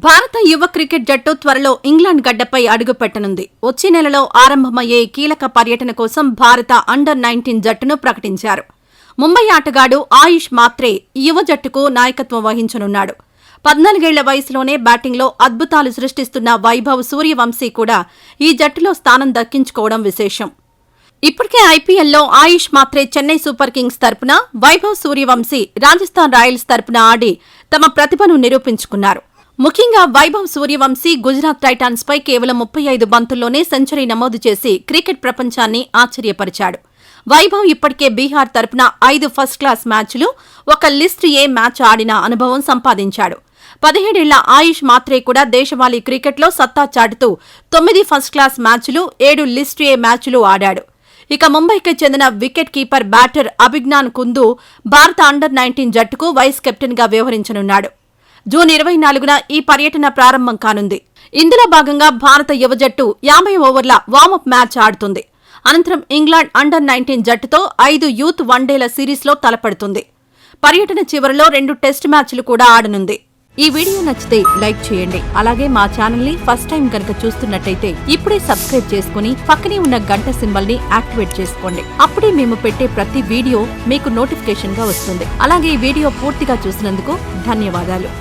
భారత యువ క్రికెట్ జట్టు త్వరలో ఇంగ్లాండ్ గడ్డపై అడుగుపెట్టనుంది. వచ్చే నెలలో ఆరంభమయ్యే కీలక పర్యటన కోసం భారత అండర్-19 జట్టును ప్రకటించారు. ముంబై ఆటగాడు ఆయుష్ మాత్రే యువ జట్టుకు నాయకత్వం వహించనున్నాడు. 14 ఏళ్ల వయసులోనే బ్యాటింగ్లో అద్భుతాలు సృష్టిస్తున్న వైభవ్ సూర్యవంశీ కూడా ఈ జట్టులో స్థానం దక్కించుకోవడం విశేషం. ఇప్పటికే ఐపీఎల్లో ఆయుష్ మాత్రే చెన్నై సూపర్ కింగ్స్ తరపున, వైభవ్ సూర్యవంశీ రాజస్థాన్ రాయల్స్ తరపున ఆడి తమ ప్రతిభను నిరూపించుకున్నారు. ముఖ్యంగా వైభవ్ సూర్యవంశీ గుజరాత్ టైటాన్స్ పై కేవలం 35 బంతుల్లోనే సెంచరీ నమోదు చేసి క్రికెట్ ప్రపంచాన్ని ఆశ్చర్యపరిచాడు. వైభవ్ ఇప్పటికే బీహార్ తరపున 5 ఫస్ట్ క్లాస్ మ్యాచ్లు, ఒక లిస్ట్ ఏ మ్యాచ్ ఆడిన అనుభవం సంపాదించాడు. 17 ఏళ్ల ఆయుష్ మాత్రే కూడా దేశవాళీ క్రికెట్లో సత్తా చాటుతూ 9 ఫస్ట్ క్లాస్ మ్యాచ్లు, 7 లిస్ట్ ఏ మ్యాచ్లు ఆడాడు. ఇక ముంబైకి చెందిన wicket keeper batter Abhigyan Kundu భారత అండర్-19 జట్టుకు వైస్ కెప్టెన్ గా వ్యవహరించనున్నాడు. జూన్ 24న ఈ పర్యటన ప్రారంభం కానుంది. ఇందులో భాగంగా భారత యువ జట్టు 50 ఓవర్ల వార్మప్ మ్యాచ్ ఆడుతుంది. అనంతరం ఇంగ్లాండ్ అండర్-19 జట్టుతో 5 యూత్ వన్డేల సిరీస్లో తలపడుతుంది. పర్యటన చివరిలో 2 టెస్ట్ మ్యాచ్లు కూడా ఆడనుంది. ఈ వీడియో నచ్చితే లైక్ చేయండి. అలాగే మా ఛానల్ ని ఫస్ట్ టైం కనుక చూస్తున్నట్టయితే ఇప్పుడే సబ్స్క్రైబ్ చేసుకుని పక్కనే ఉన్న గంట సింబల్ ని యాక్టివేట్ చేసుకోండి. అప్పుడే మేము పెట్టే ప్రతి వీడియో మీకు నోటిఫికేషన్ గా వస్తుంది. అలాగే ఈ వీడియో పూర్తిగా చూసినందుకు ధన్యవాదాలు.